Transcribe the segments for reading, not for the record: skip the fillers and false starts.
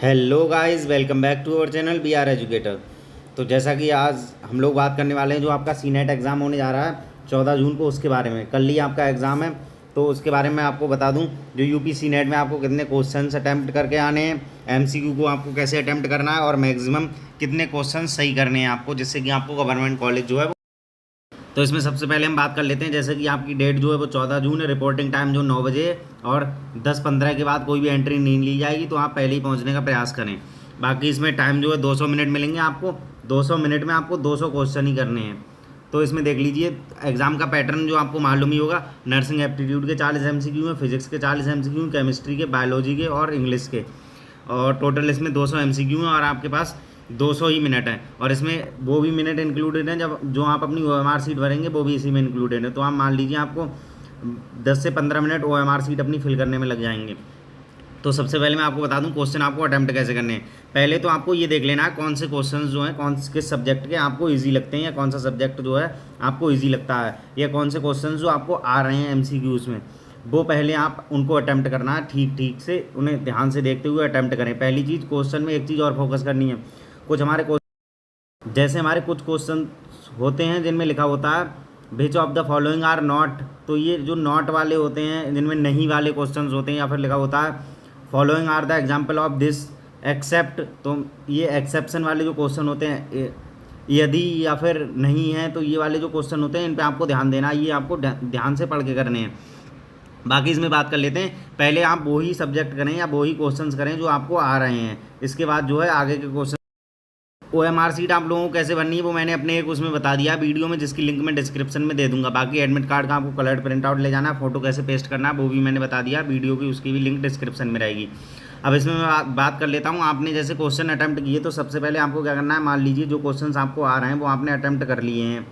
Hello guys, welcome back to our channel B R educator. तो जैसा कि आज हम लोग बात करने वाले हैं, जो आपका सी नेट एग्ज़ाम होने जा रहा है 14 जून को, उसके बारे में। कल ही आपका एग्ज़ाम है, तो उसके बारे में आपको बता दूं, जो यूपी सी नेट में आपको कितने क्वेश्चन अटैम्प्ट करके आने हैं, एमसीक्यू को आपको कैसे अटैम्प्ट करना है और मैक्सिमम कितने क्वेश्चन सही करने हैं आपको, जिससे कि आपको गवर्नमेंट कॉलेज जो है। तो इसमें सबसे पहले हम बात कर लेते हैं, जैसे कि आपकी डेट जो है वो 14 जून है, रिपोर्टिंग टाइम जो 9 बजे है, और 10:15 के बाद कोई भी एंट्री नहीं ली जाएगी, तो आप पहले ही पहुंचने का प्रयास करें। बाकी इसमें टाइम जो है 200 मिनट मिलेंगे आपको। 200 मिनट में आपको 200 क्वेश्चन ही करने हैं। तो इसमें देख लीजिए एग्जाम का पैटर्न जो आपको मालूम ही होगा। नर्सिंग एप्टीट्यूड के 40 एमसीक्यू हैं, फिजिक्स के 40 एमसीक्यू, केमिस्ट्री के, बायोलॉजी के और इंग्लिश के, और टोटल इसमें 200 एमसीक्यू हैं, और आपके पास 200 ही मिनट है। और इसमें वो भी मिनट इंक्लूडेड हैं जब जो आप अपनी OMR सीट भरेंगे, वो भी इसी में इंक्लूडेड है। तो आप मान लीजिए आपको 10 से 15 मिनट OMR सीट अपनी फिल करने में लग जाएंगे। तो सबसे पहले मैं आपको बता दूं क्वेश्चन आपको अटैम्प्ट कैसे करने हैं। पहले तो आपको ये देख लेना है कौन से क्वेश्चंस जो हैं, कौन किस सब्जेक्ट के आपको इजी लगते हैं, या कौन सा सब्जेक्ट जो है आपको इजी लगता है, या कौन से क्वेश्चंस जो आपको आ रहे हैं MCQs में, वो पहले आप उनको अटैम्प्ट करना है। ठीक ठीक से उन्हें ध्यान से देखते हुए अटैम्प्ट करें। पहली चीज़, क्वेश्चन में एक चीज़ और फोकस करनी है। कुछ हमारे जैसे हमारे कुछ क्वेश्चन होते हैं जिनमें लिखा होता है which of the following are not, तो ये जो नॉट वाले होते हैं, जिनमें नहीं वाले क्वेश्चंस होते हैं, या फिर लिखा होता है following are the example of this except, तो ये एक्सेप्शन वाले जो क्वेश्चन होते हैं, यदि या फिर नहीं है, तो ये वाले जो क्वेश्चन होते हैं इन पे आपको ध्यान देना है। ये आपको ध्यान से पढ़ के करने हैं। बाकी इसमें बात कर लेते हैं। पहले आप वही सब्जेक्ट करें या वही क्वेश्चंस करें जो आपको आ रहे हैं। इसके बाद जो है आगे के क्वेश्चन। OMR सीट आप लोगों को कैसे बननी है वो मैंने अपने एक उसमें बता दिया वीडियो में, जिसकी लिंक मैं डिस्क्रिप्शन में दे दूंगा। बाकी एडमिट कार्ड का आपको कलर्ड प्रिंट आउट ले जाना है, फोटो कैसे पेस्ट करना है वो भी मैंने बता दिया वीडियो की, उसकी भी लिंक डिस्क्रिप्शन में रहेगी। अब इसमें मैं बात कर लेता हूँ। आपने जैसे क्वेश्चन अटैम्प्ट किए, तो सबसे पहले आपको क्या करना है, मान लीजिए जो क्वेश्चन आपको आ रहे हैं वो आपने अटैम्प्ट कर लिए हैं,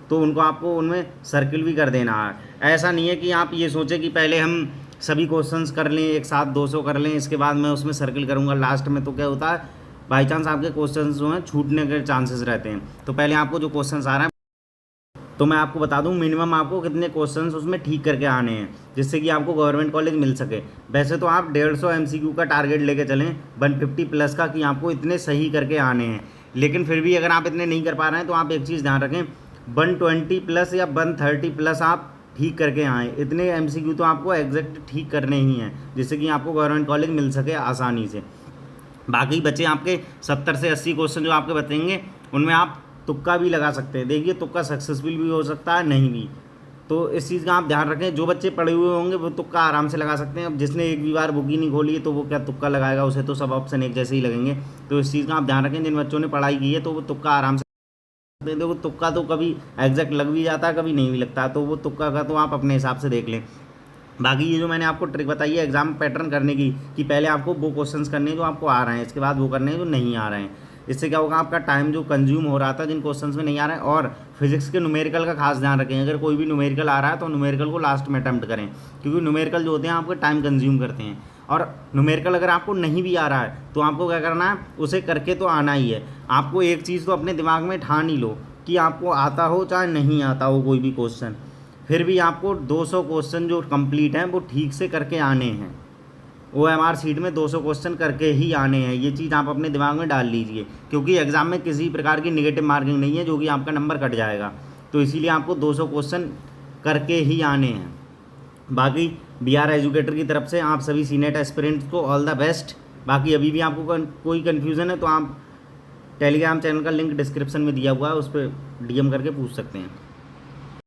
तो उनको आपको उनमें सर्किल भी कर देना है। ऐसा नहीं है कि आप ये सोचें कि पहले हम सभी क्वेश्चंस कर लें, एक साथ 200 कर लें, इसके बाद मैं उसमें सर्किल करूँगा लास्ट में। तो क्या होता है, बाई चांस आपके क्वेश्चंस जो हैं छूटने के चांसेस रहते हैं। तो पहले आपको जो क्वेश्चंस आ रहे हैं, तो मैं आपको बता दूं मिनिमम आपको कितने क्वेश्चंस उसमें ठीक करके आने हैं, जिससे कि आपको गवर्नमेंट कॉलेज मिल सके। वैसे तो आप 150 MCQ का टारगेट लेके चलें, 150 प्लस का, कि आपको इतने सही करके आने हैं। लेकिन फिर भी अगर आप इतने नहीं कर पा रहे हैं, तो आप एक चीज़ ध्यान रखें, 120 प्लस या 130 प्लस आप ठीक करके आएँ। इतने MCQ तो आपको एग्जैक्ट ठीक करने ही हैं, जिससे कि आपको गवर्नमेंट कॉलेज मिल सके आसानी से। बाकी बचे आपके 70 से 80 क्वेश्चन जो आपके बचेंगे, उनमें आप तुक्का भी लगा सकते हैं। देखिए तुक्का सक्सेसफुल भी हो सकता है, नहीं भी। तो इस चीज़ का आप ध्यान रखें। जो बच्चे पढ़े हुए होंगे वो तुक्का आराम से लगा सकते हैं। अब जिसने एक भी बार बुक ही नहीं खोली है, तो वो क्या तुक्का लगाएगा, उसे तो सब ऑप्शन एक जैसे ही लगेंगे। तो इस चीज़ का आप ध्यान रखें। जिन बच्चों ने पढ़ाई की है तो वो तुक्का आराम से, देखो तुक्का तो कभी एग्जैक्ट लग भी जाता है, कभी नहीं भी लगता, तो वो तुक्का का तो आप अपने हिसाब से देख लें। बाकी ये जो मैंने आपको ट्रिक बताई है एग्जाम पैटर्न करने की, कि पहले आपको वो क्वेश्चंस करने हैं जो आपको आ रहे हैं, इसके बाद वो करने हैं जो नहीं आ रहे हैं। इससे क्या होगा, आपका टाइम जो कंज्यूम हो रहा था जिन क्वेश्चंस में नहीं आ रहा है। और फिजिक्स के न्यूमेरिकल का खास ध्यान रखें। अगर कोई भी न्यूमेरिकल आ रहा है तो न्यूमेरिकल को लास्ट में अटैम्प्ट करें, क्योंकि न्यूमेरिकल जो होते हैं आपके टाइम कंज्यूम करते हैं। और न्यूमेरिकल अगर आपको नहीं भी आ रहा है, तो आपको क्या करना है, उसे करके तो आना ही है। आपको एक चीज़ तो अपने दिमाग में ठान ही लो कि आपको आता हो चाहे नहीं आता हो कोई भी क्वेश्चन, फिर भी आपको 200 क्वेश्चन जो कंप्लीट हैं वो ठीक से करके आने हैं। OMR सीट में 200 क्वेश्चन करके ही आने हैं। ये चीज़ आप अपने दिमाग में डाल लीजिए, क्योंकि एग्ज़ाम में किसी प्रकार की नेगेटिव मार्किंग नहीं है जो कि आपका नंबर कट जाएगा। तो इसीलिए आपको 200 क्वेश्चन करके ही आने हैं। बाकी BR एजुकेटर की तरफ से आप सभी सीनेट एस्पिरेंट्स को ऑल द बेस्ट। बाकी अभी भी आपको कोई कन्फ्यूज़न है तो आप टेलीग्राम चैनल का लिंक डिस्क्रिप्शन में दिया हुआ है, उस पर DM करके पूछ सकते हैं।